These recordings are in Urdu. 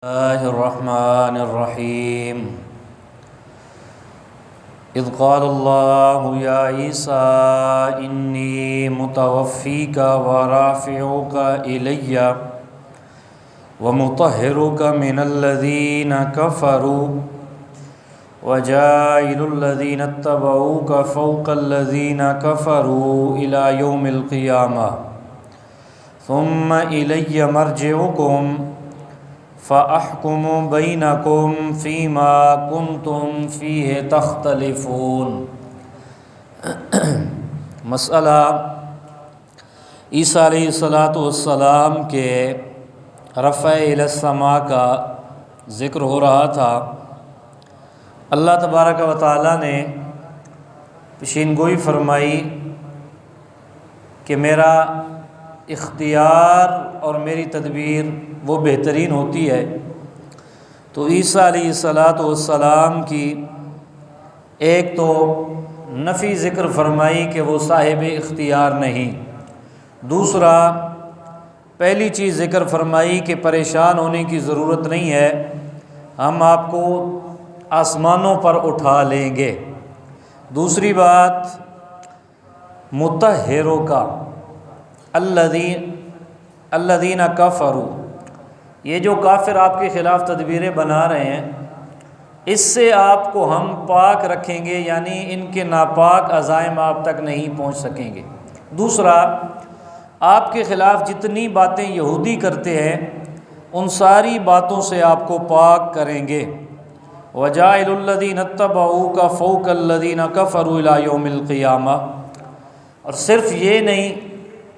الله الرحمن الرحيم إذ قال الله يا عيسى إني متوفيك ورافعك إلي ومطهرك من الذين كفروا وجاعل الذين اتبعوك فوق الذين كفروا إلى يوم القيامة ثم إلي مرجعكم فأحكم بينكم فيما كنتم فيه تختلفون۔ مسئلہ عیسیٰ علیہ السلام کے رفع الی السماء کا ذکر ہو رہا تھا۔ اللہ تبارک و تعالیٰ نے پیشین گوئی فرمائی کہ میرا اختیار اور میری تدبیر وہ بہترین ہوتی ہے۔ تو عیسیٰ علیہ السلام کی ایک تو نفی ذکر فرمائی کہ وہ صاحب اختیار نہیں، دوسرا پہلی چیز ذکر فرمائی کہ پریشان ہونے کی ضرورت نہیں ہے، ہم آپ کو آسمانوں پر اٹھا لیں گے۔ دوسری بات مطہروں کا الذین کفروا، یہ جو کافر آپ کے خلاف تدبیریں بنا رہے ہیں اس سے آپ کو ہم پاک رکھیں گے، یعنی ان کے ناپاک عزائم آپ تک نہیں پہنچ سکیں گے۔ دوسرا، آپ کے خلاف جتنی باتیں یہودی کرتے ہیں ان ساری باتوں سے آپ کو پاک کریں گے۔ وَجَاعِلُ الَّذِينَ اتَّبَعُوكَ فَوْقَ الَّذِينَ كَفَرُوا إِلَى يَوْمِ الْقِيَامَةِ، اور صرف یہ نہیں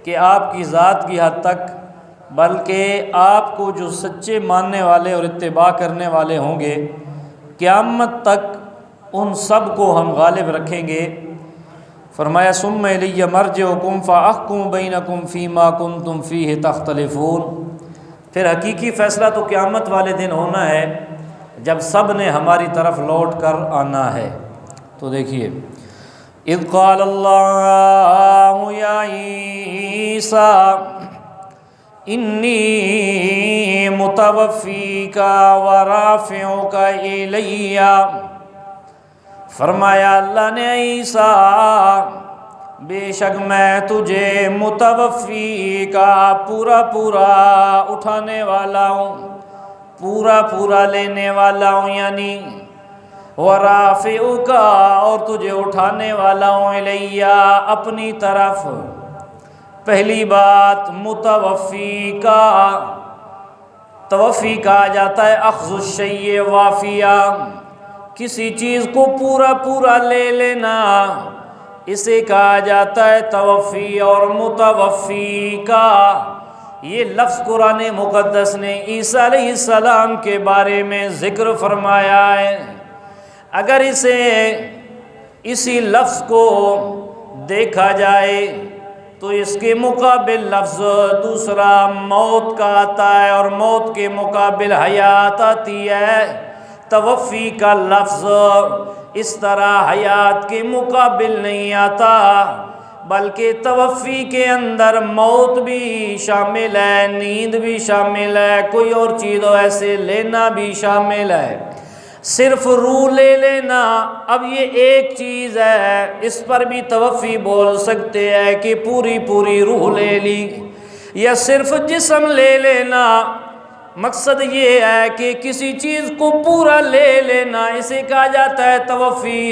کہ آپ کی ذات کی حد تک، بلکہ آپ کو جو سچے ماننے والے اور اتباع کرنے والے ہوں گے قیامت تک ان سب کو ہم غالب رکھیں گے۔ فرمایا ثم الی مرجعکم فاحکم بینکم فیما کنتم فیہ تختلفون، پھر حقیقی فیصلہ تو قیامت والے دن ہونا ہے جب سب نے ہماری طرف لوٹ کر آنا ہے۔ تو دیکھیے، اذ قال اللہ یا عیسیٰ انی متوفیک ورافعک الی، فرمایا اللہ نے عیسیٰ بے شک میں تجھے متوفی کا پورا اٹھانے والا ہوں، پورا لینے والا ہوں، یعنی ورافعک، اور تجھے اٹھانے والا ہوں الیہ، اپنی طرف۔ پہلی بات متوفی کا، توفی کہا جاتا ہے اخذ الشیء وافیہ، کسی چیز کو پورا لے لینا، اسے کہا جاتا ہے توفی۔ اور متوفی کا یہ لفظ قرآن مقدس نے عیسیٰ علیہ السلام کے بارے میں ذکر فرمایا ہے۔ اگر اسی لفظ کو دیکھا جائے تو اس کے مقابل لفظ دوسرا موت کا آتا ہے، اور موت کے مقابل حیات آتی ہے۔ توفی کا لفظ اس طرح حیات کے مقابل نہیں آتا، بلکہ توفی کے اندر موت بھی شامل ہے، نیند بھی شامل ہے، کوئی اور چیز ہو ایسے لینا بھی شامل ہے۔ صرف روح لے لینا، اب یہ ایک چیز ہے، اس پر بھی توفی بول سکتے ہیں کہ پوری روح لے لی، یا صرف جسم لے لینا۔ مقصد یہ ہے کہ کسی چیز کو پورا لے لینا، اسے کہا جاتا ہے توفی۔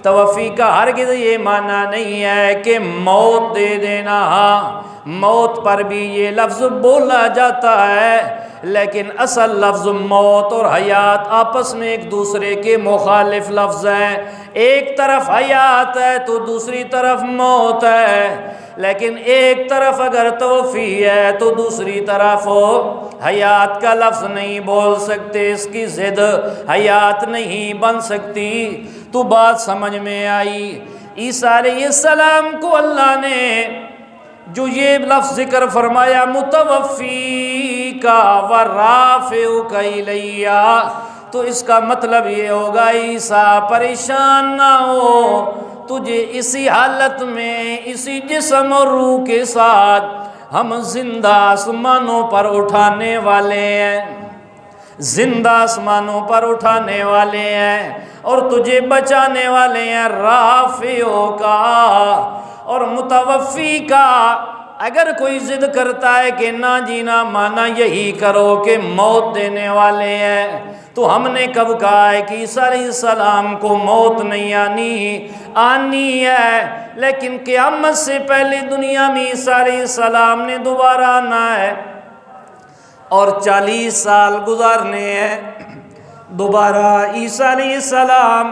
توفی کا ہرگز یہ معنی نہیں ہے کہ موت دے دینا، ہاں موت پر بھی یہ لفظ بولا جاتا ہے، لیکن اصل لفظ موت اور حیات آپس میں ایک دوسرے کے مخالف لفظ ہیں۔ ایک طرف حیات ہے تو دوسری طرف موت ہے، لیکن ایک طرف اگر توفی ہے تو دوسری طرف حیات کا لفظ نہیں بول سکتے، اس کی ضد حیات نہیں بن سکتی۔ تو بات سمجھ میں آئی؟ عیسیٰ علیہ السلام کو اللہ نے جو یہ لفظ ذکر فرمایا متوفی کا ورافعک الیہ، تو اس کا مطلب یہ ہوگا عیسیٰ پریشان نہ ہو، تجھے اسی حالت میں اسی جسم اور روح کے ساتھ ہم زندہ آسمانوں پر اٹھانے والے ہیں۔ زندہ آسمانوں پر اٹھانے والے ہیں اور تجھے بچانے والے ہیں، رافعوں کا اور متوفی کا۔ اگر کوئی ضد کرتا ہے کہ نہ جینا مانا یہی کرو کہ موت دینے والے ہیں، تو ہم نے کب کہا ہے کہ عیسیٰ علیہ السلام کو موت نہیں آنی ہے، لیکن قیامت سے پہلے دنیا میں عیسیٰ علیہ السلام نے دوبارہ آنا ہے اور 40 سال گزارنے ہیں۔ دوبارہ عیسیٰ علیہ السلام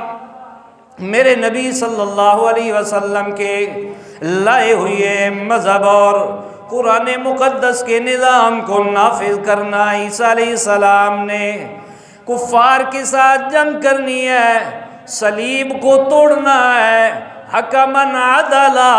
میرے نبی صلی اللہ علیہ وسلم کے لائے ہوئے مذہب اور قرآن مقدس کے نظام کو نافذ کرنا، عیسیٰ علیہ السلام نے کفار کے ساتھ جنگ کرنی ہے، صلیب کو توڑنا ہے، حکماً عدلا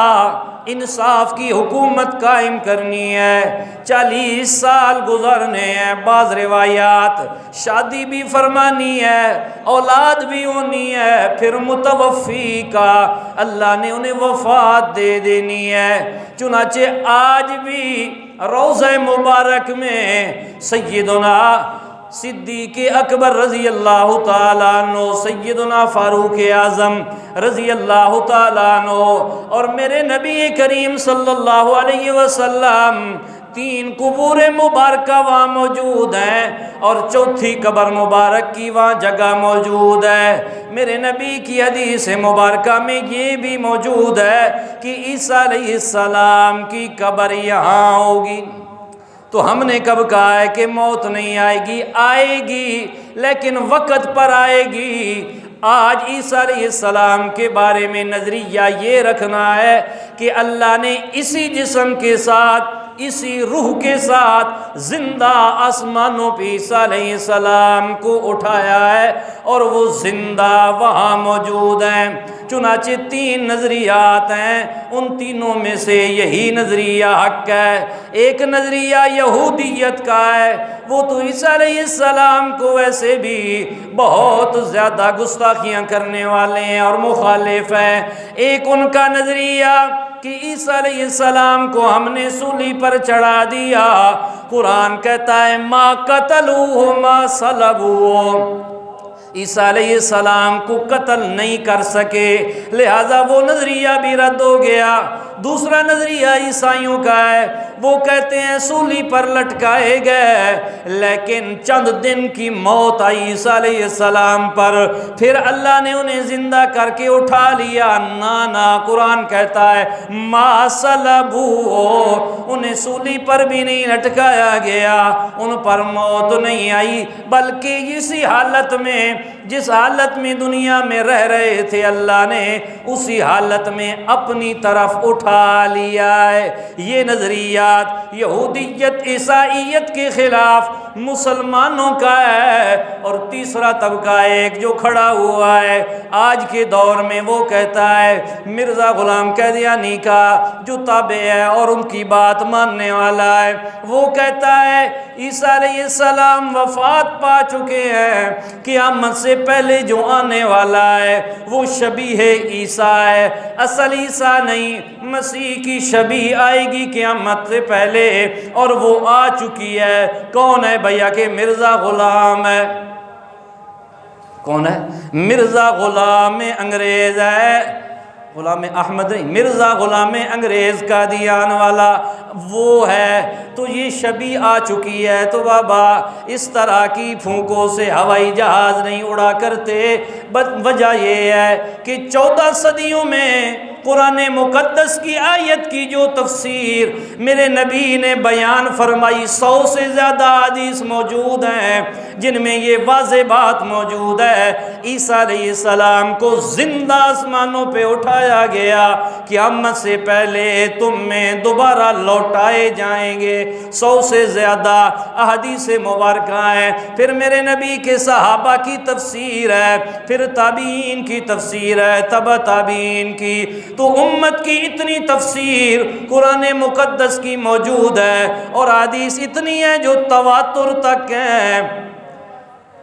انصاف کی حکومت قائم کرنی ہے۔ 40 سال گزرنے ہیں، بعض روایات شادی بھی فرمانی ہے، اولاد بھی ہونی ہے، پھر متوفی کا اللہ نے انہیں وفات دے دینی ہے۔ چنانچہ آج بھی روضہ مبارک میں سیدنا صدیق اکبر رضی اللہ تعالیٰ عنہ، سیدنا فاروق اعظم رضی اللہ تعالیٰ عنہ اور میرے نبی کریم صلی اللہ علیہ وسلم 3 قبور مبارکہ وہاں موجود ہیں اور 4تھی قبر مبارک کی وہاں جگہ موجود ہے۔ میرے نبی کی حدیث مبارکہ میں یہ بھی موجود ہے کہ عیسیٰ علیہ السلام کی قبر یہاں ہوگی۔ تو ہم نے کب کہا ہے کہ موت نہیں آئے گی لیکن وقت پر آئے گی۔ آج عیسیٰ علیہ السلام کے بارے میں نظریہ یہ رکھنا ہے کہ اللہ نے اسی جسم کے ساتھ، اسی روح کے ساتھ زندہ آسمانوں پہ عیسیٰ علیہ السلام کو اٹھایا ہے اور وہ زندہ وہاں موجود ہیں۔ چنانچہ 3 نظریات ہیں، ان تینوں میں سے یہی نظریہ حق ہے۔ ایک نظریہ یہودیت کا ہے، وہ تو عیسیٰ علیہ السلام کو ویسے بھی بہت زیادہ گستاخیاں کرنے والے ہیں اور مخالف ہیں۔ ایک ان کا نظریہ کہ عیسیٰ علیہ السلام کو ہم نے سولی پر چڑھا دیا، قرآن کہتا ہے ما قتلوہ ما صلبوہ، عیسیٰ علیہ السلام کو قتل نہیں کر سکے، لہٰذا وہ نظریہ بھی رد ہو گیا۔ دوسرا نظریہ عیسائیوں کا ہے، وہ کہتے ہیں سولی پر لٹکائے گئے لیکن چند دن کی موت آئی عیسیٰ علیہ السلام پر، پھر اللہ نے انہیں زندہ کر کے اٹھا لیا۔ نانا، قرآن کہتا ہے ما صلبوہ، انہیں سولی پر بھی نہیں لٹکایا گیا، ان پر موت نہیں آئی، بلکہ اسی حالت میں، جس حالت میں دنیا میں رہ رہے تھے اللہ نے اسی حالت میں اپنی طرف اٹھا لیا ہے۔ یہ نظریات یہودیت عیسائیت کے خلاف مسلمانوں کا ہے۔ اور تیسرا طبقہ ایک جو کھڑا ہوا ہے آج کے دور میں، وہ کہتا ہے مرزا غلام قادیانی کا جو تابع ہے اور ان کی بات ماننے والا ہے، وہ کہتا ہے عیسیٰ علیہ السلام وفات پا چکے ہیں، قیامت سے پہلے جو آنے والا ہے وہ شبیہ عیسیٰ ہے، اصل عیسیٰ نہیں، مسیح کی شبیہ آئے گی قیامت سے پہلے اور وہ آ چکی ہے۔ کون ہے بھیا؟ کہ مرزا غلام ہے۔ کون ہے؟ مرزا غلام انگریز ہے، غلام احمد نہیں، مرزا غلام انگریز قادیان والا وہ ہے۔ تو یہ شبیہ آ چکی ہے، تو بابا اس طرح کی پھونکوں سے ہوائی جہاز نہیں اڑا کرتے۔ وجہ یہ ہے کہ 14 صدیوں میں قرآن مقدس کی آیت کی جو تفسیر میرے نبی نے بیان فرمائی، 100 سے زیادہ حدیث موجود ہیں جن میں یہ واضح بات موجود ہے عیسیٰ علیہ السلام کو زندہ آسمانوں پہ اٹھایا گیا، قیامت سے پہلے تم میں دوبارہ لوٹائے جائیں گے۔ 100 سے زیادہ احادیث مبارکہ ہیں، پھر میرے نبی کے صحابہ کی تفسیر ہے، پھر تابعین کی تفسیر ہے، تبع تابعین کی، تو امت کی اتنی تفسیر قرآن مقدس کی موجود ہے اور حدیث اتنی ہے جو تواتر تک ہیں۔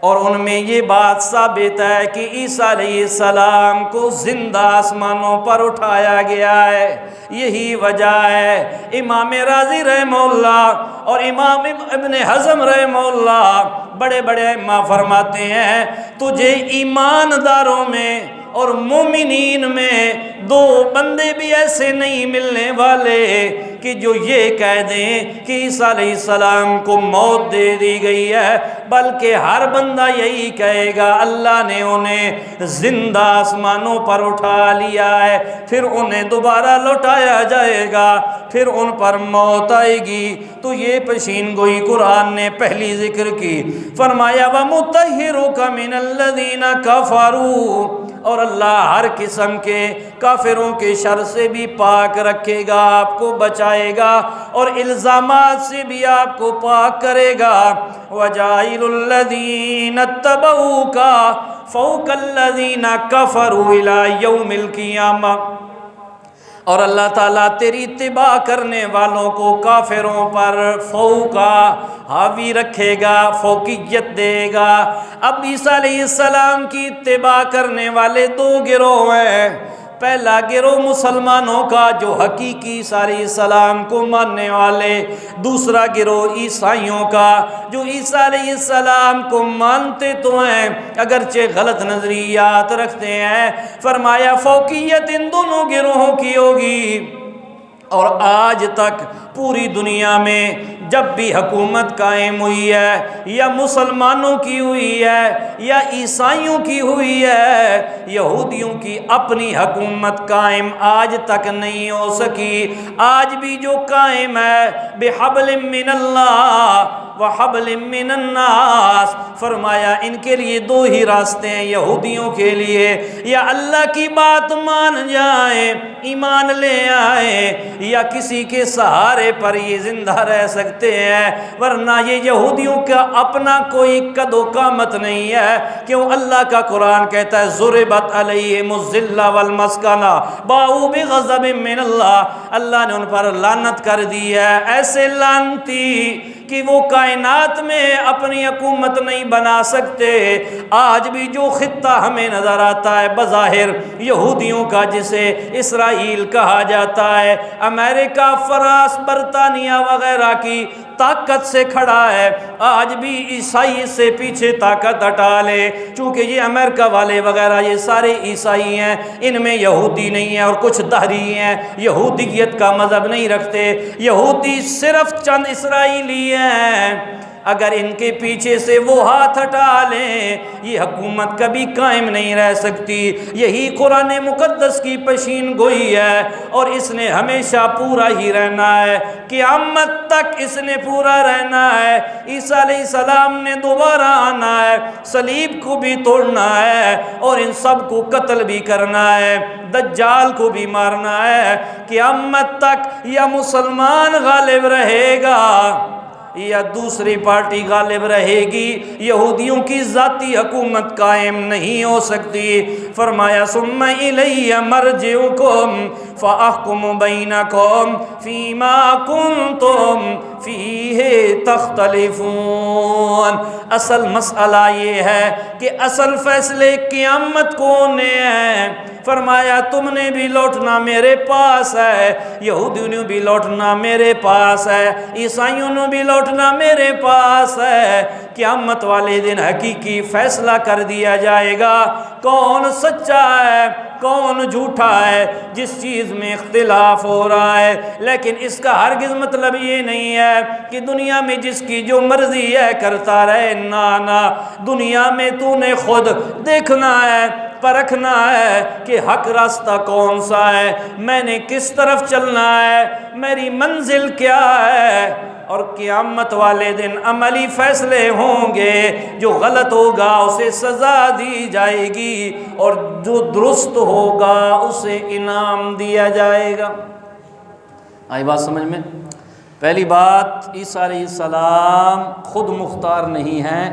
اور ان میں یہ بات ثابت ہے کہ عیسیٰ علیہ السلام کو زندہ آسمانوں پر اٹھایا گیا ہے۔ یہی وجہ ہے امام رازی رحمہ اللہ اور امام ابن حزم رحمہ اللہ بڑے بڑے ائمہ فرماتے ہیں تجھے ایمانداروں میں اور مومنین میں دو بندے بھی ایسے نہیں ملنے والے کہ جو یہ کہہ دیں کہ عیسیٰ علیہ السلام کو موت دے دی گئی ہے، بلکہ ہر بندہ یہی کہے گا اللہ نے انہیں زندہ آسمانوں پر اٹھا لیا ہے، پھر انہیں دوبارہ لوٹایا جائے گا، پھر ان پر موت آئے گی۔ تو یہ پیشین گوئی قرآن نے پہلی ذکر کی، فرمایا وَمُطَهِّرُكَ مِنَ الَّذِينَ كَفَرُوا، اور اللہ ہر قسم کے کافروں کے شر سے بھی پاک رکھے گا، آپ کو بچائے گا، اور الزامات سے بھی آپ کو پاک کرے گا۔ وَجَائِلُ الَّذِينَ اتَّبَعُوكَ فَوْقَ الَّذِينَ كَفَرُوا إِلَى يَوْمِ الْقِيَامَةِ، اور اللہ تعالیٰ تیری اتباع کرنے والوں کو کافروں پر فوقا حاوی رکھے گا، فوقیت دے گا۔ اب عیسیٰ علیہ السلام کی اتباع کرنے والے دو گروہ ہیں، پہلا گروہ مسلمانوں کا جو حقیقی عیسیٰ علیہ السلام کو ماننے والے، دوسرا گروہ عیسائیوں کا جو عیسیٰ علیہ السلام کو مانتے تو ہیں اگرچہ غلط نظریات رکھتے ہیں۔ فرمایا فوقیت ان دونوں گروہوں کی ہوگی، اور آج تک پوری دنیا میں جب بھی حکومت قائم ہوئی ہے، یا مسلمانوں کی ہوئی ہے یا عیسائیوں کی ہوئی ہے، یہودیوں کی اپنی حکومت قائم آج تک نہیں ہو سکی۔ آج بھی جو قائم ہے بحبل من اللہ وحبل من الناس، فرمایا ان کے لیے دو ہی راستے ہیں یہودیوں کے لیے، یا اللہ کی بات مان جائیں ایمان لے آئیں، یا کسی کے سہارے پر یہ زندہ رہ سکتے ہیں، ورنہ یہ یہودیوں کا اپنا کوئی قد و قامت نہیں ہے۔ کیوں؟ اللہ کا قرآن کہتا ہے ضربت علیہم الذلہ والمسکنہ باؤوا بغضب من اللہ، اللہ نے ان پر لعنت کر دی ہے، ایسے لعنتی کہ وہ کائنات میں اپنی حکومت نہیں بنا سکتے۔ آج بھی جو خطہ ہمیں نظر آتا ہے بظاہر یہودیوں کا، جسے اسرائیل کہا جاتا ہے، امریکہ، فرانس، برطانیہ وغیرہ کی طاقت سے کھڑا ہے، آج بھی عیسائی سے پیچھے طاقت ہٹا لے، چونکہ یہ امریکہ والے وغیرہ یہ سارے عیسائی ہیں، ان میں یہودی نہیں ہے، اور کچھ دہری ہیں یہودیت کا مذہب نہیں رکھتے، یہودی صرف چند اسرائیلی ہیں۔ اگر ان کے پیچھے سے وہ ہاتھ ہٹا لیں یہ حکومت کبھی قائم نہیں رہ سکتی۔ یہی قرآن مقدس کی پیشین گوئی ہے، اور اس نے ہمیشہ پورا ہی رہنا ہے، قیامت تک اس نے پورا رہنا ہے۔ عیسیٰ علیہ السلام نے دوبارہ آنا ہے، صلیب کو بھی توڑنا ہے، اور ان سب کو قتل بھی کرنا ہے، دجال کو بھی مارنا ہے۔ قیامت تک یا مسلمان غالب رہے گا یا دوسری پارٹی غالب رہے گی، یہودیوں کی ذاتی حکومت قائم نہیں ہو سکتی۔ فرمایا ثم الی مرجعکم فاحکم بینکم فیما کنتم فیہ تختلفون۔ اصل مسئلہ یہ ہے کہ اصل فیصلے قیامت کو ہونے ہیں۔ فرمایا تم نے بھی لوٹنا میرے پاس ہے، یہودیوں نے بھی لوٹنا میرے پاس ہے، عیسائیوں نے بھی لوٹنا میرے پاس ہے۔ قیامت والے دن حقیقی فیصلہ کر دیا جائے گا کون سچا ہے کون جھوٹا ہے، جس چیز میں اختلاف ہو رہا ہے۔ لیکن اس کا ہرگز مطلب یہ نہیں ہے کہ دنیا میں جس کی جو مرضی ہے کرتا رہے، نہ، دنیا میں تو نے خود دیکھنا ہے، پرکھنا ہے کہ حق راستہ کون سا ہے، میں نے کس طرف چلنا ہے، میری منزل کیا ہے۔ اور قیامت والے دن عملی فیصلے ہوں گے، جو غلط ہوگا اسے سزا دی جائے گی، اور جو درست ہوگا اسے انعام دیا جائے گا۔ آئی بات سمجھ میں؟ پہلی بات، عیسیٰ علیہ السلام خود مختار نہیں ہیں،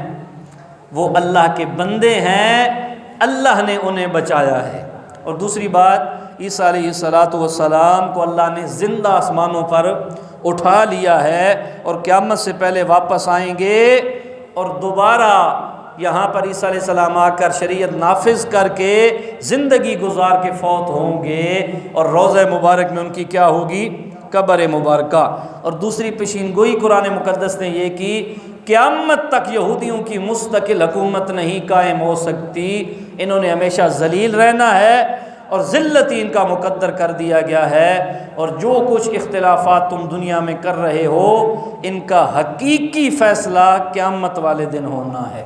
وہ اللہ کے بندے ہیں، اللہ نے انہیں بچایا ہے۔ اور دوسری بات، عیسیٰ علیہ السلام کو اللہ نے زندہ آسمانوں پر اٹھا لیا ہے، اور قیامت سے پہلے واپس آئیں گے، اور دوبارہ یہاں پر عیسیٰ علیہ السلام آ کر شریعت نافذ کر کے زندگی گزار کے فوت ہوں گے، اور روضہ مبارک میں ان کی کیا ہوگی؟ قبر مبارکہ۔ اور دوسری پیشین گوئی قرآن مقدس نے یہ کی، قیامت تک یہودیوں کی مستقل حکومت نہیں قائم ہو سکتی، انہوں نے ہمیشہ ذلیل رہنا ہے اور ذلت ہی ان کا مقدر کر دیا گیا ہے، اور جو کچھ اختلافات تم دنیا میں کر رہے ہو ان کا حقیقی فیصلہ قیامت والے دن ہونا ہے۔